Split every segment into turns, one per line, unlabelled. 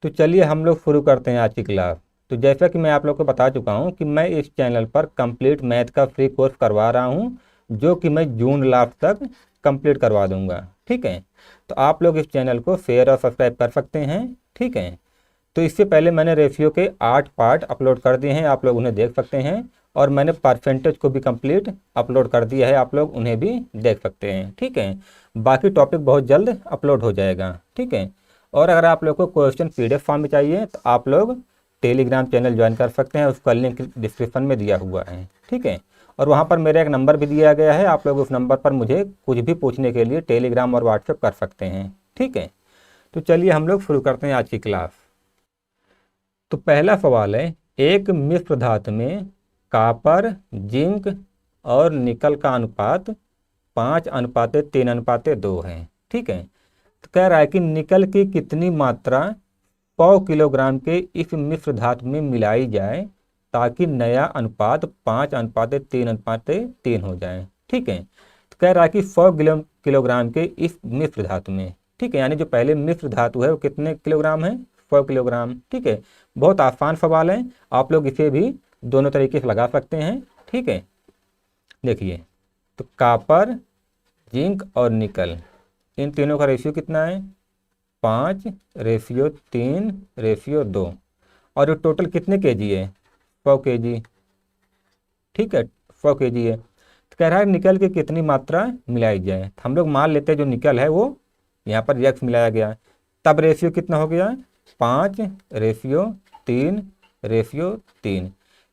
तो चलिए हम लोग शुरू करते हैं आज की क्लास। तो जैसा कि मैं आप लोग को बता चुका हूं कि मैं इस चैनल पर कंप्लीट मैथ का फ्री कोर्स करवा रहा हूं, जो कि मैं जून लास्ट तक कंप्लीट करवा दूंगा। ठीक है, तो आप लोग इस चैनल को शेयर और सब्सक्राइब कर सकते हैं। ठीक है, तो इससे पहले मैंने रेशियो के 8 पार्ट अपलोड कर दिए हैं, आप लोग उन्हें देख सकते हैं। और मैंने परसेंटेज को भी कंप्लीट अपलोड कर दिया है, आप लोग उन्हें भी देख सकते हैं। ठीक है, बाकी टॉपिक बहुत जल्द अपलोड हो जाएगा। ठीक है, और अगर आप लोग को क्वेश्चन पीडीएफ फॉर्म में चाहिए तो आप लोग टेलीग्राम चैनल ज्वाइन कर सकते हैं, उसका लिंक डिस्क्रिप्शन में दिया हुआ है। ठीक है, और वहाँ पर मेरा एक नंबर भी दिया गया है, आप लोग उस नंबर पर मुझे कुछ भी पूछने के लिए टेलीग्राम और व्हाट्सएप कर सकते हैं। ठीक है, तो चलिए हम लोग शुरू करते हैं आज की क्लास। तो पहला सवाल है, एक मिश्र धातु में कॉपर, जिंक और निकल का अनुपात 5:3:2 है। ठीक है, तो कह रहा है कि निकल की कितनी मात्रा 100 किलोग्राम के इस मिश्र धातु में मिलाई जाए ताकि नया अनुपात 5:3:3 हो जाए। ठीक है, तो कह रहा है कि 100 किलोग्राम के इस मिश्र धातु में, ठीक है, यानी जो पहले मिश्र धातु है वो कितने किलोग्राम है? 100 किलोग्राम। ठीक है, बहुत आसान सवाल है, आप लोग इसे भी दोनों तरीके से लगा सकते हैं। ठीक है, देखिए, तो कॉपर, जिंक और निकल, इन तीनों का रेशियो कितना है? 5:3:2। और ये टोटल कितने केजी है? 100 केजी। ठीक है, 100 केजी है। तो कह रहा है निकल की कितनी मात्रा मिलाई जाए। तो हम लोग मान लेते हैं जो निकल है वो यहाँ पर यक्स मिलाया गया, तब रेशियो कितना हो गया? 5:3:3।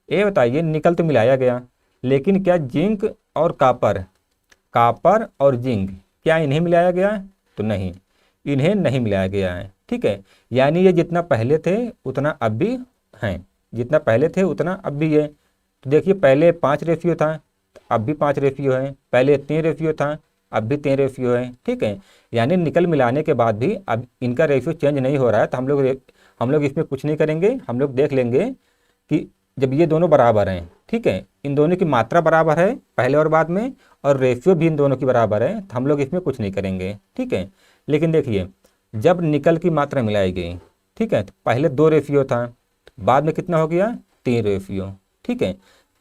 ये बताइए, निकल तो मिलाया गया, लेकिन क्या जिंक और कॉपर और जिंक, क्या इन्हें मिलाया गया? तो नहीं, इन्हें नहीं मिलाया गया है। ठीक है, यानी ये जितना पहले थे उतना अब भी हैं, जितना पहले थे उतना अब भी है। तो देखिए, पहले 5 रेशियो था, तो अब भी 5 रेशियो है। पहले 3 रेशियो था, अब भी 3 रेशियो है। ठीक है, यानी निकल मिलाने के बाद भी अब इनका रेशियो चेंज नहीं हो रहा है। तो हम लोग इसमें कुछ नहीं करेंगे, हम लोग देख लेंगे कि जब ये दोनों बराबर हैं, ठीक है, इन दोनों की मात्रा बराबर है पहले और बाद में, और रेशियो भी इन दोनों की बराबर है, तो हम लोग इसमें कुछ नहीं करेंगे। ठीक है, लेकिन देखिए, जब निकल की मात्रा मिलाई गई, ठीक है, तो पहले 2 रेशियो था, बाद में कितना हो गया? 3 रेशियो। ठीक है,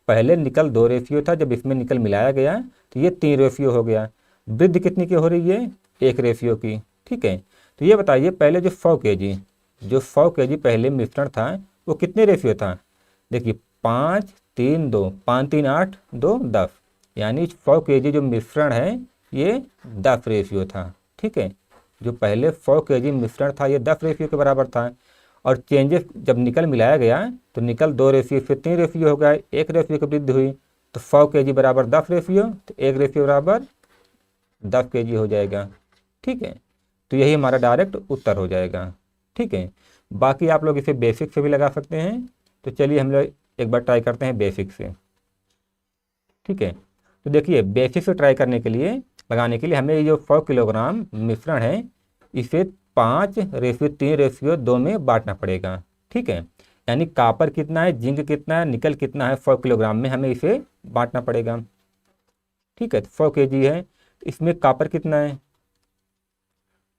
पहले निकल 2 रेशियो था, जब इसमें निकल मिलाया गया तो ये 3 रेशियो हो गया। वृद्धि कितनी की हो रही है? 1 रेशियो की। ठीक है, तो ये बताइए, पहले जो 100 केजी पहले मिश्रण था वो कितने रेशियो था? देखिए, 5:3:2, 5:3:8, 2, 10, यानी 100 केजी जो मिश्रण है ये 10 रेशियो था। ठीक है, जो पहले 100 केजी मिश्रण था ये 10 रेशियो के बराबर था। और चेंजेस जब निकल मिलाया गया तो निकल 2 रेशियो फिर 3 रेशियो हो गया, 1 रेशियो की वृद्धि हुई। तो 100 केजी बराबर 10 रेशियो, तो 1 रेशियो बराबर 10 केजी हो जाएगा। ठीक है, तो यही हमारा डायरेक्ट उत्तर हो जाएगा। ठीक है, बाकी आप लोग इसे बेसिक से भी लगा सकते हैं। तो चलिए हम लोग एक बार ट्राई करते हैं बेसिक से। ठीक है, तो देखिए, बेसिक से ट्राई करने के लिए, लगाने के लिए हमें ये जो 100 किलोग्राम मिश्रण है इसे 5:3:2 में बांटना पड़ेगा। ठीक है, यानी कॉपर कितना है, जिंक कितना है, निकल कितना है, 100 किलोग्राम में हमें इसे बांटना पड़ेगा। ठीक है, तो 100 केजी है, इसमें कॉपर कितना है?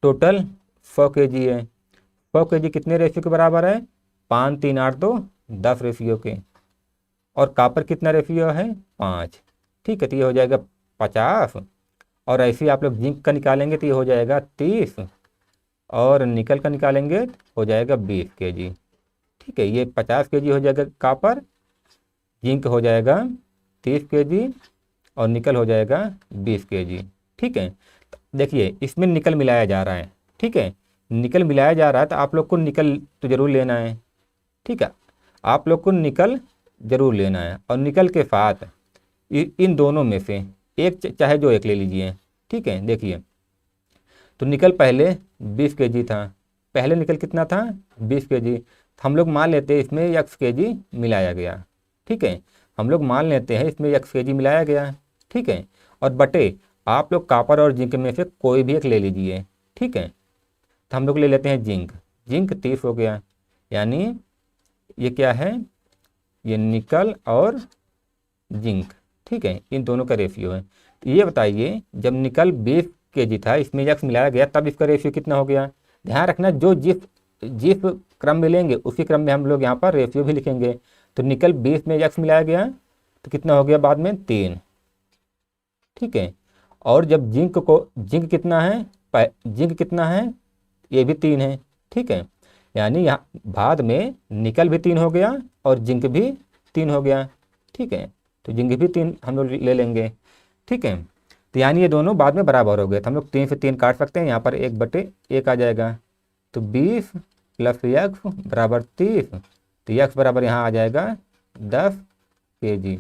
टोटल 100 केजी है। 100 केजी कितने रेशियो के बराबर है? 5:3:8:2, 10 रेशियो के। और कॉपर कितना रेशियो है? 5। ठीक है, तो ये हो जाएगा 50। और ऐसे ही आप लोग जिंक का निकालेंगे तो ये हो जाएगा 30, और निकल का निकालेंगे तो हो जाएगा 20 केजी। ठीक है, ये 50 केजी हो जाएगा कॉपर, जिंक हो जाएगा 30 केजी, और निकल हो जाएगा 20 केजी। ठीक है, देखिए, इसमें निकल मिलाया जा रहा है। ठीक है, निकल मिलाया जा रहा है तो आप लोग को निकल तो जरूर लेना है। ठीक है, आप लोग को निकल जरूर लेना है, और निकल के साथ इन दोनों में से एक, चाहे जो एक ले लीजिए। ठीक है, देखिए, तो निकल पहले 20 केजी था, पहले निकल कितना था? 20 केजी। हम लोग मान लेते हैं इसमें x केजी मिलाया गया। ठीक है, हम लोग मान लेते हैं इसमें x केजी मिलाया गया। ठीक है, और बटे आप लोग कॉपर और जिंक में से कोई भी एक ले लीजिए। ठीक है, तो हम लोग ले लेते हैं जिंक। जिंक 30 हो गया, यानी ये क्या है? ये निकल और जिंक। ठीक है, इन दोनों का रेशियो है। तो ये बताइए, जब निकल 20 केजी था, इसमें यक्स मिलाया गया, तब इसका रेशियो कितना हो गया? ध्यान रखना, जो जिस क्रम में लेंगे उसी क्रम में हम लोग यहाँ पर रेशियो भी लिखेंगे। तो निकल 20 में x मिलाया गया तो कितना हो गया बाद में 3, ठीक है। और जब जिंक कितना है, जिंक कितना है, ये भी 3 है, ठीक है। यानी यहाँ बाद में निकल भी 3 हो गया और जिंक भी 3 हो गया, ठीक है। तो जिंक भी 3 हम लोग ले लेंगे, ठीक है। तो यानी ये दोनों बाद में बराबर हो गए। तो हम लोग 3 से 3 काट सकते हैं, यहाँ पर 1/1 आ जाएगा। तो 20 + x बराबर 30। तो x बराबर यहाँ आ जाएगा 10 kg,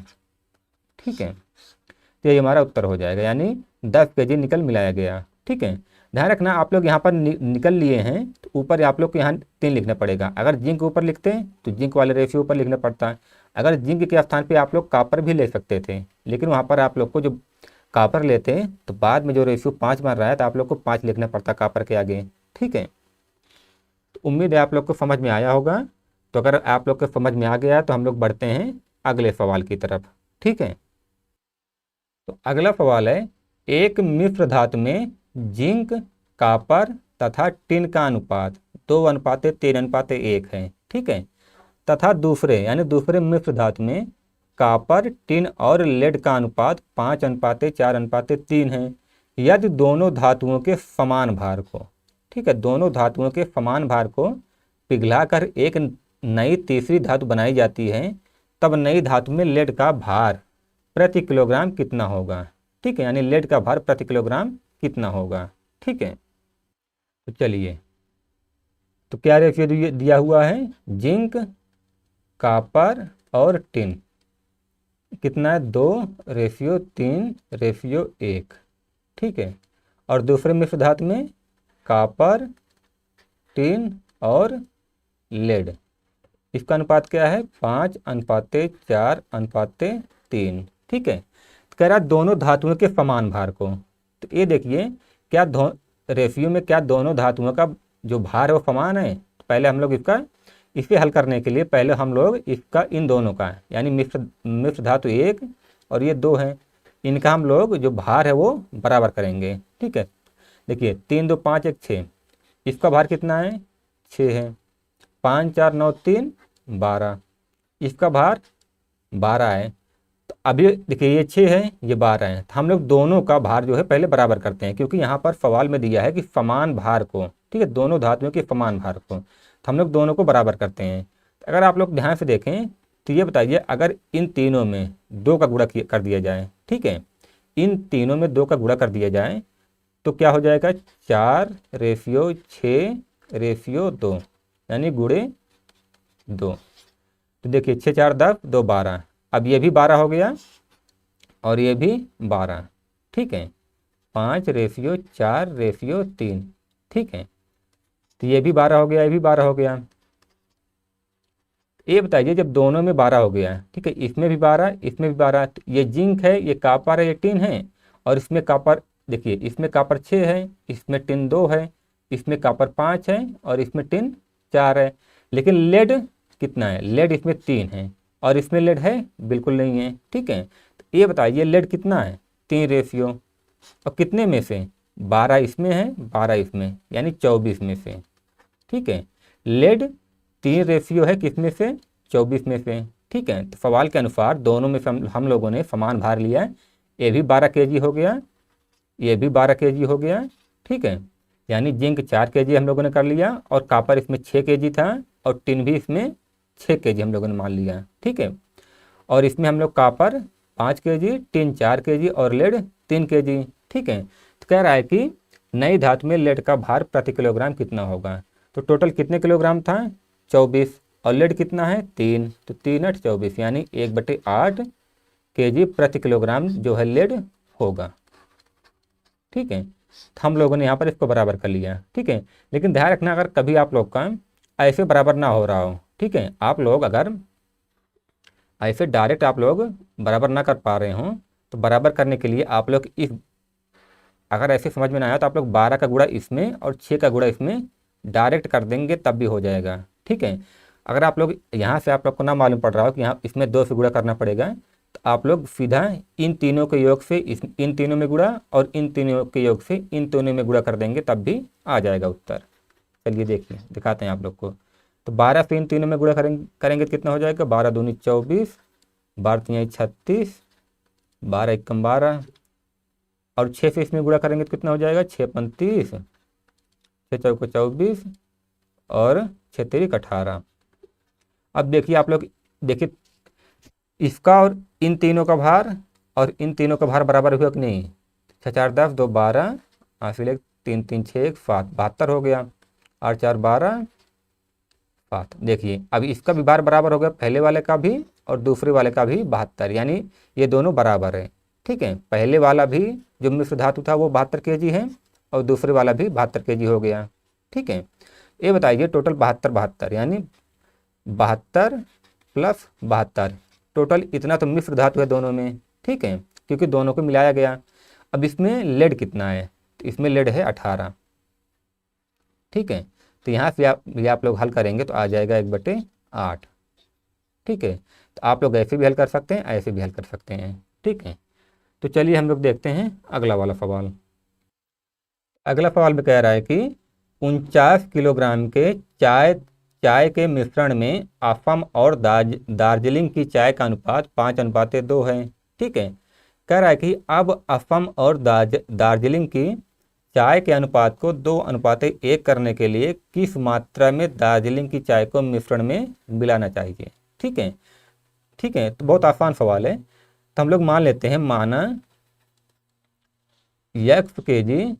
ठीक है। तो ये हमारा उत्तर हो जाएगा, यानी 10 kg निकल मिलाया गया, ठीक है। ध्यान रखना आप लोग यहाँ पर निकल लिए हैं तो ऊपर आप लोग को यहाँ 3 लिखना पड़ेगा। अगर जिंक ऊपर लिखते हैं तो जिंक वाले रेशियो ऊपर लिखना पड़ता है। अगर जिंक के स्थान पे आप लोग कॉपर भी ले सकते थे, लेकिन वहाँ पर आप लोग को जो कॉपर लेते हैं तो बाद में जो रेशियो 5 बन रहा है तो आप लोग को 5 लिखना पड़ता कॉपर के आगे, ठीक है। तो उम्मीद है आप लोग को समझ में आया होगा। तो अगर आप लोग को समझ में आ गया तो हम लोग बढ़ते हैं अगले सवाल की तरफ, ठीक है। तो अगला सवाल है, एक मिश्र धातु में जिंक, कॉपर तथा टिन का अनुपात 2:3:1 है, ठीक है। तथा दूसरे यानी दूसरे मिश्र धातु में कॉपर, टिन और लेड का अनुपात 5:4:3 है। यदि दोनों धातुओं के समान भार को, ठीक है, दोनों धातुओं के समान भार को पिघलाकर एक नई तीसरी धातु बनाई जाती है, तब नई धातु में लेड का भार प्रति किलोग्राम कितना होगा, ठीक है। यानी लेड का भार प्रति किलोग्राम कितना होगा, ठीक है। तो चलिए, तो क्या रेशियो दिया हुआ है, जिंक, कॉपर और टिन कितना है, 2:3:1, ठीक है। और दूसरे मिश्र धातु में कॉपर, टिन और लेड, इसका अनुपात क्या है, 5:4:3, ठीक है। तो कह रहा दोनों धातुओं के समान भार को। तो ये देखिए क्या रेशियो में क्या दोनों धातुओं का जो भार है वो समान है। तो पहले हम लोग इसे हल करने के लिए पहले हम लोग इसका इन दोनों का यानी मिश्र धातु 1 और ये 2 है, इनका हम लोग जो भार है वो बराबर करेंगे, ठीक है। देखिए 3 2 5 1 6, इसका भार कितना है, 6 है। 5 4 9 3 12, इसका भार 12 है। तो अभी देखिए ये 6 है, ये 12 है। तो हम लोग दोनों का भार जो है पहले बराबर करते हैं, क्योंकि यहाँ पर सवाल में दिया है कि समान भार को, ठीक है, दोनों धातुओं के समान भार को। तो हम लोग दोनों को बराबर करते हैं। तो अगर आप लोग ध्यान से देखें तो ये बताइए, अगर इन तीनों में 2 का गुणा कर दिया जाए, ठीक है, इन तीनों में 2 का गुणा कर दिया जाए तो क्या हो जाएगा, 4:6:2 यानी गुणे 2। तो देखिए 6 4 10 2 12, अब ये भी 12 हो गया और ये भी 12, ठीक है। 5:4:3, ठीक है। तो ये भी 12 हो गया, ये भी 12 हो गया। ये बताइए जब दोनों में 12 हो गया, ठीक है, इसमें भी 12 इसमें भी 12, तो ये जिंक है, ये कॉपर है, ये टिन है। और इसमें कॉपर देखिए, इसमें कॉपर 6 है, इसमें टिन 2 है, इसमें कॉपर 5 है और इसमें टिन 4 है। लेकिन लेड कितना है, लेड इसमें 3 है और इसमें लेड है बिल्कुल नहीं है, ठीक है। तो ये बताइए लेड कितना है, 3 रेशियो, और कितने में से, 12 इसमें है 12 इसमें, यानी 24 में से, ठीक है। लेड 3 रेशियो है किसमें से, 24 में से, ठीक है। तो सवाल के अनुसार दोनों में हम लोगों ने समान भार लिया है। ये भी 12 kg हो गया, ये भी 12 kg हो गया, ठीक है। यानी जिंक 4 kg हम लोगों ने कर लिया और कॉपर इसमें 6 kg था और टिन भी इसमें 6 kg हम लोगों ने मान लिया, ठीक है। और इसमें हम लोग कॉपर 5 kg, टिन 4 kg और लेड 3 kg, ठीक है। तो कह रहा है कि नई धातु में लेड का भार प्रति किलोग्राम कितना होगा। तो टोटल कितने किलोग्राम था, 24, और लेड कितना है 3, तो 3 8 24 यानी 1/8 kg प्रति किलोग्राम जो है लेड होगा, ठीक है। तो हम लोगों ने यहाँ पर इसको बराबर कर लिया, ठीक है। लेकिन ध्यान रखना अगर कभी आप लोग का ऐसे बराबर ना हो रहा हो, ठीक है, आप लोग अगर ऐसे डायरेक्ट आप लोग बराबर ना कर पा रहे हों तो बराबर करने के लिए आप लोग इस, अगर ऐसे समझ में ना आया तो आप लोग 12 का गुणा इसमें और 6 का गुणा इसमें डायरेक्ट कर देंगे तब भी हो जाएगा, ठीक है। अगर आप लोग यहाँ से आप लोग को ना मालूम पड़ रहा हो कि यहाँ इसमें 2 से गुणा करना पड़ेगा, तो आप लोग सीधा इन तीनों के योग से इन तीनों में गुणा और इन तीनों के योग से इन तीनों में गुणा कर देंगे तब भी आ जाएगा उत्तर। चलिए देखिए दिखाते हैं आप लोग को। तो 12 से इन तीनों में गुणा करेंगे तो कितना हो जाएगा, 12 दूनी 24, 12 तिहाई 36, 12 एकम 12, और 6 से इसमें गुणा करेंगे तो कितना हो जाएगा, 6 35, 6 चौको 24, और 6 तिरिक 18। अब देखिए आप लोग, देखिए इसका और इन तीनों का भार और इन तीनों का भार बराबर हुआ कि नहीं। 6 4 10, 2 12, 8 3 3 6 1 7, 72 हो गया, 8 4 12 7। देखिए अब इसका भी भार बराबर हो गया, पहले वाले का भी और दूसरे वाले का भी 72, यानी ये दोनों बराबर है। ठीक है, पहले वाला भी जो मिश्र धातु था वो 72 kg है और दूसरे वाला भी 72 kg हो गया। ठीक है, ये बताइए टोटल 72 72, यानी 72 प्लस 72, टोटल इतना तो मिश्र धातु है दोनों में। ठीक है, क्योंकि दोनों को मिलाया गया। अब इसमें लेड कितना है, तो इसमें लेड है 18। ठीक है, तो यहाँ से आप लोग हल करेंगे तो आ जाएगा 1/8। ठीक है, तो आप लोग ऐसे भी हल कर सकते हैं, ऐसे भी हल कर सकते हैं। ठीक है, तो चलिए हम लोग देखते हैं अगला वाला सवाल। अगला सवाल में कह रहा है कि 49 किलोग्राम के चाय के मिश्रण में असम और दार्जिलिंग की चाय का अनुपात 5:2 है। ठीक है, कह रहा है कि अब असम और दार्जिलिंग की चाय के अनुपात को 2:1 करने के लिए किस मात्रा में दार्जिलिंग की चाय को मिश्रण में मिलाना चाहिए। ठीक है, ठीक है, तो बहुत आसान सवाल है। तो हम लोग मान लेते हैं, माना x kg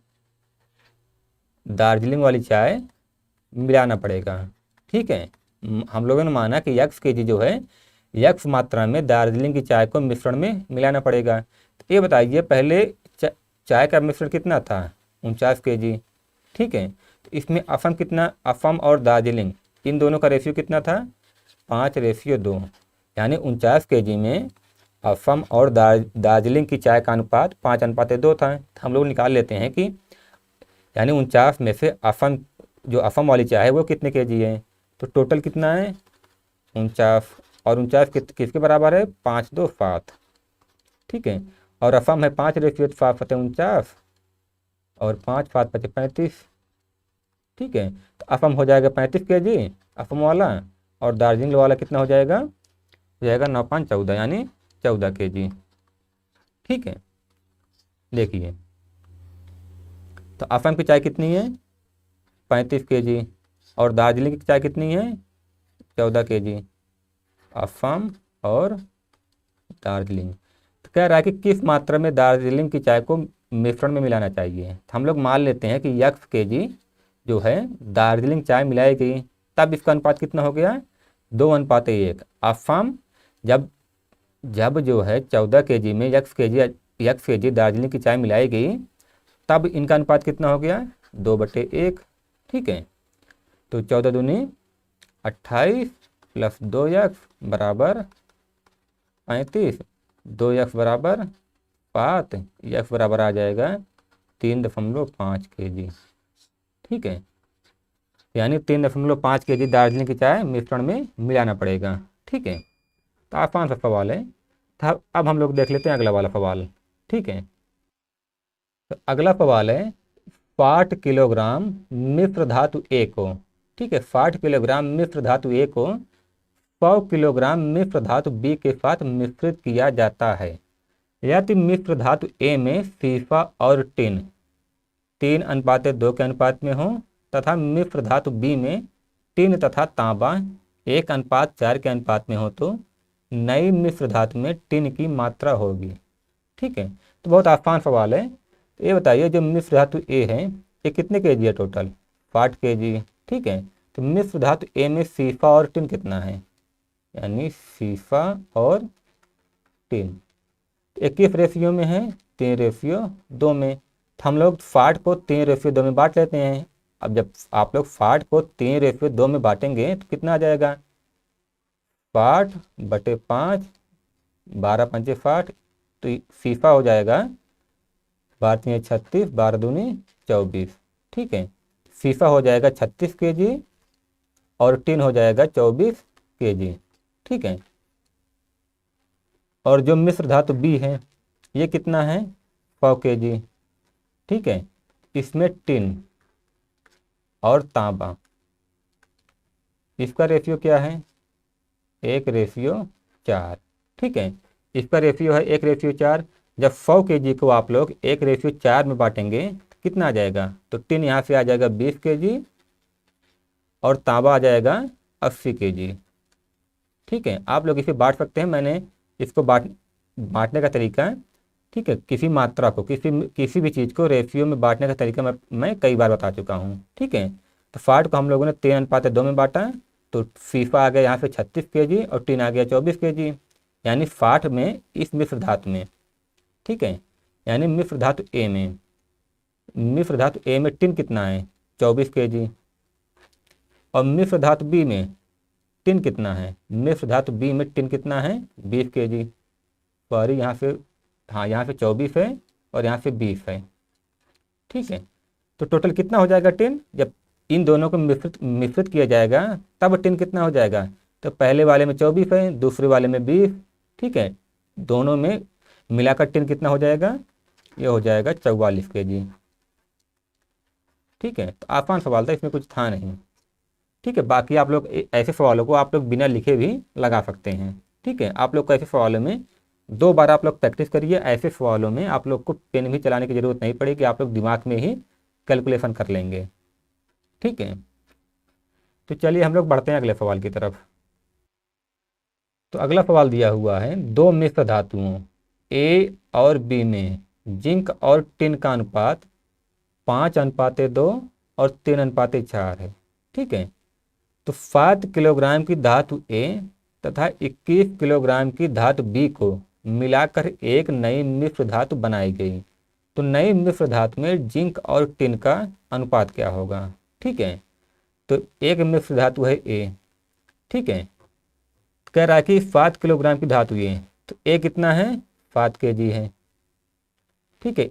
दार्जिलिंग वाली चाय मिलाना पड़ेगा। ठीक है, हम लोगों ने माना कि x kg जो है x मात्रा में दार्जिलिंग की चाय को मिश्रण में मिलाना पड़ेगा। तो ये बताइए पहले चाय का मिश्रण कितना था, 49 kg। ठीक है, तो इसमें असम कितना, असम और दार्जिलिंग इन दोनों का रेशियो कितना था, 5:2, यानी 49 kg में असम और दार्जिलिंग की चाय का अनुपात 5:2 था। तो हम लोग निकाल लेते हैं कि यानी 49 में से असम, जो असम वाली चाय है वो कितने kg है, तो टोटल कितना है 49, और 49 किसके बराबर है, 5 2 7। ठीक है, और असम है 5:7 49, और 5 7 5 35। ठीक है, तो असम हो जाएगा 35 kg असम वाला, और दार्जिलिंग वाला कितना हो जाएगा, 9 5 14, यानी 14 kg। ठीक है, देखिए तो असम की चाय कितनी है, 35 kg, और दार्जिलिंग की चाय कितनी है, 14 kg, असम और दार्जिलिंग। तो कह रहा है कि किस मात्रा में दार्जिलिंग की चाय को मिश्रण में मिलाना चाहिए। तो हम लोग मान लेते हैं कि x kg जो है दार्जिलिंग चाय मिलाई गई, तब इसका अनुपात कितना हो गया, 2:1। असम जब जो है 14 kg में x kg दार्जिलिंग की चाय मिलाई गई, तब इनका अनुपात कितना हो गया, 2/1। ठीक है, तो 14 दूनी 28 प्लस 2x बराबर 35, 2x बराबर 7, x बराबर आ जाएगा 3.5 kg। ठीक है, यानी 3.5 kg दार्जिलिंग की चाय मिश्रण में मिलाना पड़ेगा। ठीक है, तो आसान सा सवाल है। तो अब हम लोग देख लेते हैं अगला वाला सवाल। ठीक है, तो अगला सवाल है 60 किलोग्राम मिश्र धातु ए को, ठीक है, 60 किलोग्राम मिश्र धातु ए को 100 किलोग्राम मिश्र धातु बी के साथ मिश्रित किया जाता है। यदि मिश्र धातु ए में सीसा और टिन 3:2 के अनुपात में हो, तथा मिश्र धातु बी में टिन तथा तांबा 1:4 के अनुपात में हो, तो नई मिश्र धातु में टिन की मात्रा होगी। ठीक है, तो बहुत आसान सवाल है। ये बताइए जो मिश्र धातु ए है ये कितने kg है, टोटल 60 kg। ठीक है, तो मिश्र धातु ए में सीसा और टिन कितना है, यानी सीसा और टिन एक किस रेशियो में है, 3:2 में। तो हम लोग 60 को 3:2 में बांट लेते हैं। अब जब आप लोग 60 को 3:2 में बांटेंगे तो कितना आ जाएगा, 60/5, 12 पंचे 60, तो सीसा हो जाएगा 12 3 36, 12 दूनी 24। ठीक है, सीसा हो जाएगा 36 kg और टिन हो जाएगा 24 kg। ठीक है, और जो मिश्र धातु बी है ये कितना है, 100 kg। ठीक है, इसमें टिन और तांबा इसका रेशियो क्या है? 1:4। ठीक है, इसका रेशियो है 1:4। जब 100 kg को आप लोग 1:4 में बांटेंगे तो कितना आ जाएगा? तो टिन यहाँ से आ जाएगा 20 kg और तांबा आ जाएगा 80 kg। ठीक है, आप लोग इसे बांट सकते हैं। मैंने इसको बांटने का तरीका, ठीक है, किसी मात्रा को किसी भी चीज़ को रेशियो में बांटने का तरीका मैं कई बार बता चुका हूँ। ठीक है, तो फाट को हम लोगों ने 3:2 में बांटा, तो फीफा आ गया यहाँ पे 36 kg और टिन आ गया 24 kg, यानी फाट में इस मिश्र धातु में, ठीक है, यानी मिश्र धातु ए में टिन कितना है? 24 kg। और मिश्र धातु बी में टिन कितना है? मिश्र धातु बी में टिन कितना है? 20 kg। सॉरी, यहाँ से, हाँ, यहाँ से 24 है और यहाँ से 20 है। ठीक है, तो टोटल कितना हो जाएगा टिन? जब इन दोनों को मिश्रित किया जाएगा तब टिन कितना हो जाएगा? तो पहले वाले में 24 है, दूसरे वाले में 20। ठीक है, दोनों में मिलाकर टिन कितना हो जाएगा? ये हो जाएगा 44 kg। ठीक है, तो आसान सवाल था, इसमें कुछ था नहीं। ठीक है, बाकी आप लोग ऐसे सवालों को आप लोग बिना लिखे भी लगा सकते हैं। ठीक है, आप लोग को ऐसे सवालों में 2 बार आप लोग प्रैक्टिस करिए। ऐसे सवालों में आप लोग को पेन भी चलाने की ज़रूरत नहीं पड़ेगी, आप लोग दिमाग में ही कैलकुलेशन कर लेंगे। ठीक है, तो चलिए हम लोग बढ़ते हैं अगले सवाल की तरफ। तो अगला सवाल दिया हुआ है, 2 मिश्र धातुओं ए और बी में जिंक और टिन का अनुपात 5:2 और 3:4 है। ठीक है, तो 7 किलोग्राम की धातु ए तथा 21 किलोग्राम की धातु बी को मिलाकर एक नई मिश्र धातु बनाई गई। तो नई मिश्र धातु में जिंक और टिन का अनुपात क्या होगा? ठीक है, तो एक मिश्र धातु है ए। ठीक है, कह रहा है कि 7 किलोग्राम की धातु ए, तो ए कितना है? 7 kg है। ठीक है,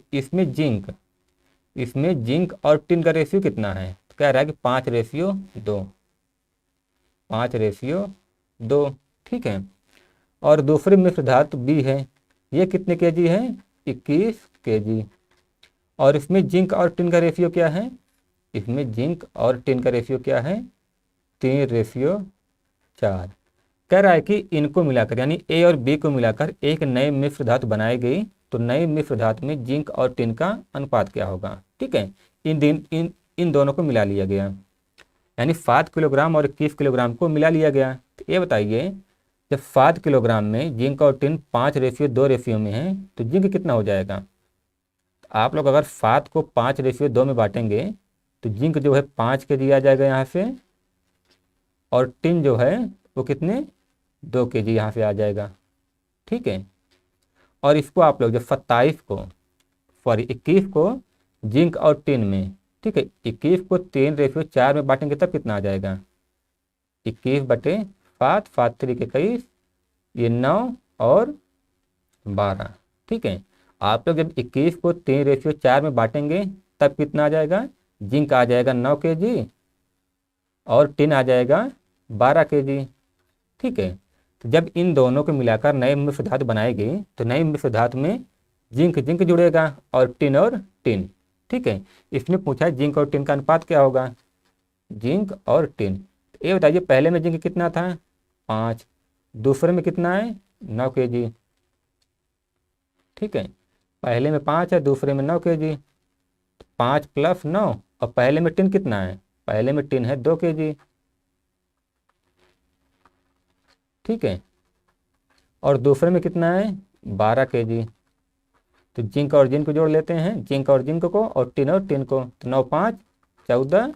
इसमें जिंक और टिन का रेशियो कितना है? तो कह रहा है कि 5:2। 5:2। ठीक है, और दूसरी मिश्र धातु बी है, ये कितने kg है? 21 kg। और इसमें जिंक और टिन का रेशियो क्या है? इसमें जिंक और टिन का रेशियो क्या है? 3:4। कह रहा है कि इनको मिलाकर, यानी ए और बी को मिलाकर एक नई मिश्र धातु बनाई गई। तो नई मिश्र धातु में जिंक और टिन का अनुपात क्या होगा? ठीक है, इन दोनों को मिला लिया गया, यानी 7 किलोग्राम और 21 किलोग्राम को मिला लिया गया। तो ये बताइए, जब 7 किलोग्राम में जिंक और टिन 5:2 रेशियो में है, तो जिंक कितना हो जाएगा? तो आप लोग अगर 7 को 5:2 में बांटेंगे तो जिंक जो है 5 kg आ जाएगा यहाँ से, और टिन जो है वो कितने? 2 kg यहाँ से आ जाएगा। ठीक है, और इसको आप लोग जब 21 को जिंक और टिन में, ठीक है, 21 को 3:4 में बांटेंगे तब कितना आ जाएगा? 21/7, 7 3 21, ये 9 और 12। ठीक है, आप लोग जब 21 को 3:4 में बांटेंगे तब कितना आ जाएगा? जिंक आ जाएगा 9 kg और टिन आ जाएगा 12 kg। ठीक है, तो जब इन दोनों को मिलाकर नए मिश्र धातु बनाई गई तो नई मिश्र धातु में जिंक जुड़ेगा और टिन। ठीक है, इसमें पूछा है जिंक और टिन का अनुपात क्या होगा? जिंक और टिन। तो ये बताइए, पहले में जिंक कितना था? 5। दूसरे में कितना है? 9 kg। ठीक है, पहले में 5 है, दूसरे में 9 kg। 5 + 9, और पहले में टिन कितना है? पहले में टिन है 2 kg। ठीक है, और दूसरे में कितना है? 12 kg। तो जिंक और जिंक को जोड़ लेते हैं, जिंक और जिंक को, और टिन को। तो 9 5 14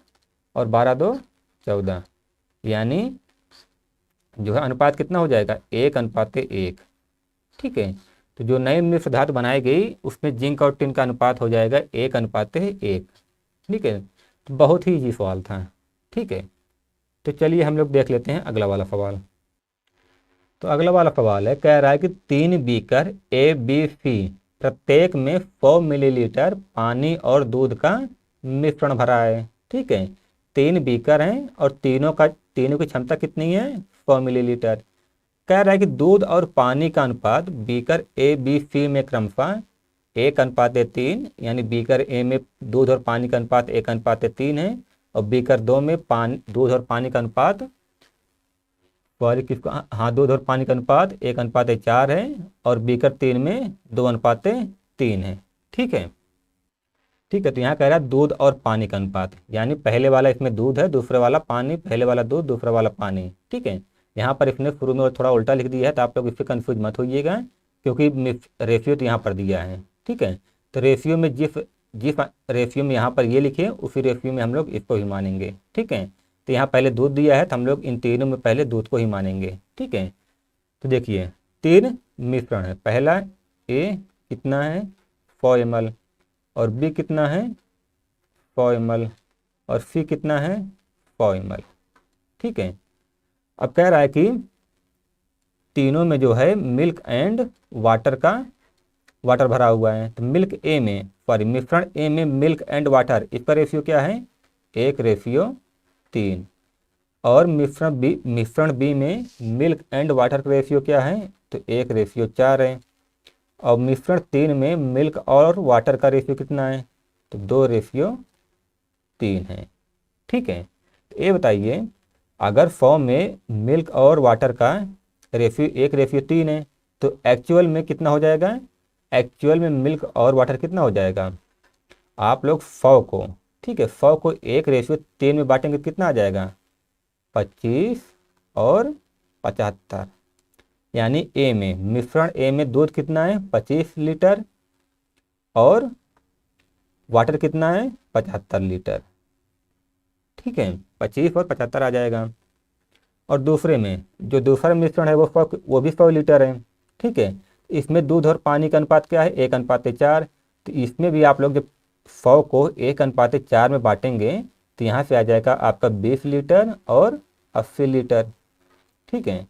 और 12 2 14, यानी जो है अनुपात कितना हो जाएगा? 1:1। ठीक है, तो जो नई मिश्र धातु बनाई गई उसमें जिंक और टिन का अनुपात हो जाएगा 1:1। ठीक है, तो बहुत ही इजी सवाल था। ठीक है, तो चलिए हम लोग देख लेते हैं अगला वाला सवाल। तो अगला वाला सवाल है, कह रहा है कि 3 बीकर ABC प्रत्येक में 100 मिलीलीटर पानी और दूध का मिश्रण भरा है। ठीक है, 3 बीकर हैं और तीनों की क्षमता कितनी है? 100 मिलीलीटर। कह रहा है कि दूध और पानी का अनुपात बीकर ABC में क्रमशः 1:3, यानी बीकर ए में दूध और पानी का अनुपात 1:3 है, और बीकर 2 में दूध और पानी का अनुपात पॉलिक किसको, हाँ, दूध और पानी का अनुपात 1:4 है और बीकर 3 में 2:3 है। ठीक है, ठीक है। तो यहाँ कह रहा है दूध और पानी का अनुपात, यानी पहले वाला इसमें दूध है, दूसरे वाला पानी, पहले वाला दूध, दूसरा वाला पानी। ठीक है, यहाँ पर इसने शुरू में और थोड़ा उल्टा लिख दिया है, तो आप लोग इससे कंफ्यूज मत होइएगा, क्योंकि रेशियो तो यहाँ पर दिया है। ठीक है, तो रेशियो में जिस जिस रेशियो में यहाँ पर ये लिखे उसी रेशियो में हम लोग इसको ही मानेंगे। ठीक है, तो यहाँ पहले दूध दिया है तो हम लोग इन तीनों में पहले दूध को ही मानेंगे। ठीक है, तो देखिए 3 मिश्रण है, पहला ए कितना है 100 ml, और बी कितना है 100 ml, और सी कितना है 100 ml। ठीक है, अब कह रहा है कि तीनों में जो है मिल्क एंड वाटर भरा हुआ है, तो मिल्क ए में, सॉरी, मिश्रण ए में मिल्क एंड वाटर, इसका रेशियो क्या है 1:3, और मिश्रण बी में मिल्क एंड वाटर का रेशियो क्या है, तो 1:4 है, और मिश्रण 3 में मिल्क और वाटर का रेशियो कितना है, तो 2:3 है। ठीक है, तो ये बताइए अगर 100 में मिल्क और वाटर का रेशियो 1:3 है, तो एक्चुअल में कितना हो जाएगा, एक्चुअल में मिल्क और वाटर कितना हो जाएगा, आप लोग 100 को, ठीक है, 100 को 1:3 में बांटेंगे तो कितना आ जाएगा 25 और 75, यानी ए में, मिश्रण ए में दूध कितना है 25 लीटर और वाटर कितना है 75 लीटर। ठीक है, 25 और 75 आ जाएगा। और दूसरे में जो दूसरा मिश्रण है वो भी 100 लीटर है। ठीक है, इसमें दूध और पानी का अनुपात क्या है 1:4, तो इसमें भी आप लोग जब 100 को 1:4 में बांटेंगे तो यहाँ से आ जाएगा आपका 20 लीटर और 80 लीटर। ठीक है,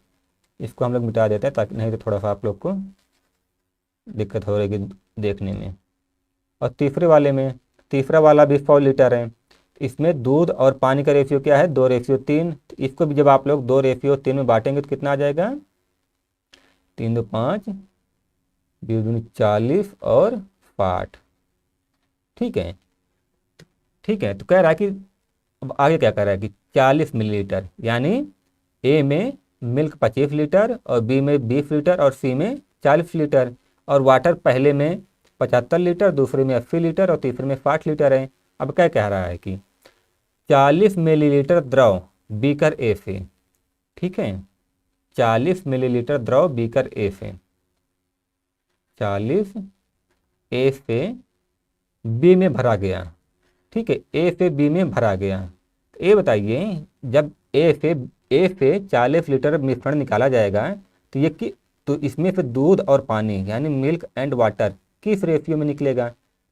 इसको हम लोग मिटा देते हैं ताकि नहीं तो थोड़ा सा आप लोग को दिक्कत हो रहेगी देखने में। और तीसरा वाला भी 100 लीटर है, इसमें दूध और पानी का रेशियो क्या है 2:3, तो इसको भी जब आप लोग 2:3 में बांटेंगे तो कितना आ जाएगा 3 2 5 20 40 और 60। ठीक है, ठीक है, तो कह रहा है कि अब आगे क्या कह रहा है कि 40 मिलीलीटर, यानी ए में मिल्क 25 लीटर और बी में 20 लीटर और सी में 40 लीटर, और वाटर पहले में 75 लीटर, दूसरे में 80 लीटर और तीसरे में 60 लीटर है। अब क्या कह रहा है कि 40 मिलीलीटर द्रव बीकर ए से, ठीक है, 40 मिलीलीटर द्रव बीकर ए से, 40 ए से बी में भरा गया। ठीक है, ए से बी में भरा गया। तो ये बताइए जब ए से 40 लीटर मिश्रण निकाला जाएगा तो इसमें से दूध और पानी यानी मिल्क एंड वाटर किस रेशियो में निकलेगा,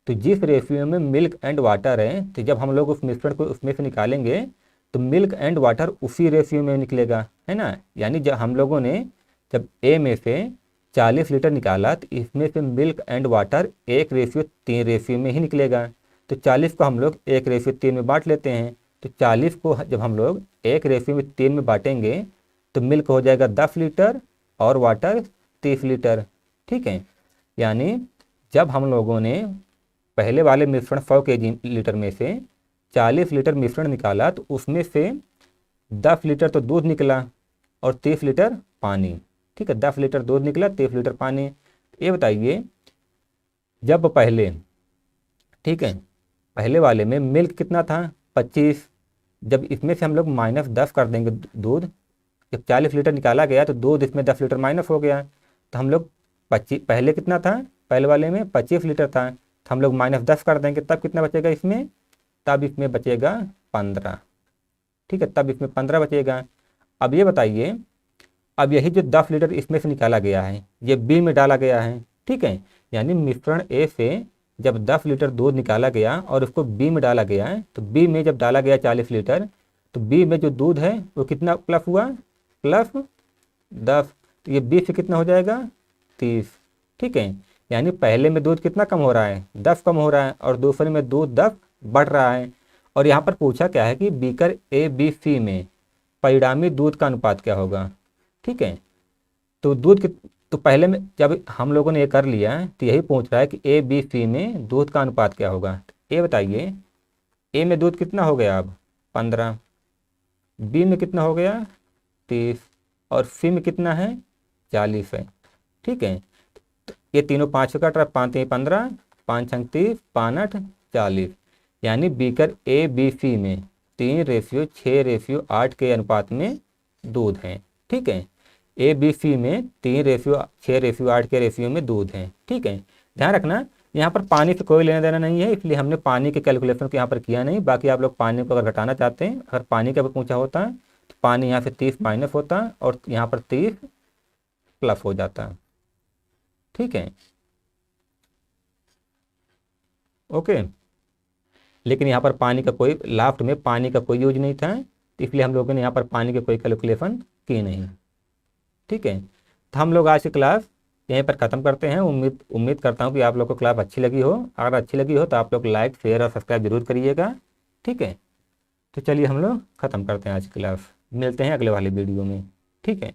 तो जिस रेशियो में मिल्क एंड वाटर है, तो जब हम लोग उस मिश्रण को उसमें से निकालेंगे तो मिल्क एंड वाटर उसी रेशियो में निकलेगा, है ना। यानी जब हम लोगों ने जब ए में से 40 लीटर निकाला तो इसमें से मिल्क एंड वाटर 1:3 रेशियो में ही निकलेगा। तो 40 को हम लोग 1:3 में बांट लेते हैं, तो 40 को जब हम लोग 1:3 में बांटेंगे तो मिल्क हो जाएगा 10 लीटर और वाटर 30 लीटर। ठीक है, यानी जब हम लोगों ने पहले वाले मिश्रण 100 लीटर में से 40 लीटर मिश्रण निकाला तो उसमें से 10 लीटर तो दूध निकला और 30 लीटर पानी। ठीक है, 10 लीटर दूध निकला, 30 लीटर पानी। ये बताइए जब पहले, ठीक है, पहले वाले में मिल्क कितना था 25, जब इसमें से हम लोग -10 कर देंगे दूध, जब 40 लीटर निकाला गया तो दूध इसमें 10 लीटर माइनस हो गया, तो हम लोग 25, पहले कितना था, पहले वाले में 25 लीटर था, तो हम लोग -10 कर देंगे तब कितना बचेगा इसमें, तब इसमें बचेगा 15। ठीक है, तब इसमें 15 बचेगा। अब ये बताइए, अब यही जो 10 लीटर इसमें से निकाला गया है ये बी में डाला गया है। ठीक है, यानी मिश्रण ए से जब 10 लीटर दूध निकाला गया और उसको बी में डाला गया है, तो बी में जब डाला गया 40 लीटर, तो बी में जो दूध है वो कितना प्लस हुआ, +10, तो ये बी से कितना हो जाएगा 30। ठीक है, यानी पहले में दूध कितना कम हो रहा है 10 कम हो रहा है और दूसरे में दूध 10 बढ़ रहा है। और यहाँ पर पूछा क्या है कि बीकर ए बी सी में परिणामी दूध का अनुपात क्या होगा। ठीक है, तो तो पहले में जब हम लोगों ने ये कर लिया तो यही पूछ रहा है कि ए बी सी में दूध का अनुपात क्या होगा। ए बताइए, ए में दूध कितना हो गया अब 15, बी में कितना हो गया 30, और फी में कितना है 40 है। ठीक है, तो ये तीनों 5 से कट रहा है, 5 3 15, 5 6 30, 5 8 40, यानी बीकर ए बी सी में 3:6:8 के अनुपात में दूध है। ठीक है, ए बी सी में 3:6:8 के रेशियो में दूध है। ठीक है, ध्यान रखना यहाँ पर पानी से कोई लेना देना नहीं है, इसलिए हमने पानी के कैलकुलेशन को यहाँ पर किया नहीं। बाकी आप लोग पानी को अगर घटाना चाहते हैं, अगर पानी का भी पूछा होता है तो पानी यहाँ से 30 माइनस होता है और यहाँ पर 30 प्लस हो जाता है। ठीक है, ओके। लेकिन यहाँ पर पानी का कोई, लास्ट में पानी का कोई यूज नहीं था, तो इसलिए हम लोगों ने यहाँ पर पानी के कोई कैलकुलेशन की नहीं। ठीक है, तो हम लोग आज की क्लास यहीं पर ख़त्म करते हैं। उम्मीद करता हूँ कि आप लोग को क्लास अच्छी लगी हो। अगर अच्छी लगी हो तो आप लोग लाइक शेयर और सब्सक्राइब जरूर करिएगा। ठीक है, तो चलिए हम लोग ख़त्म करते हैं आज की क्लास, मिलते हैं अगले वाली वीडियो में। ठीक है।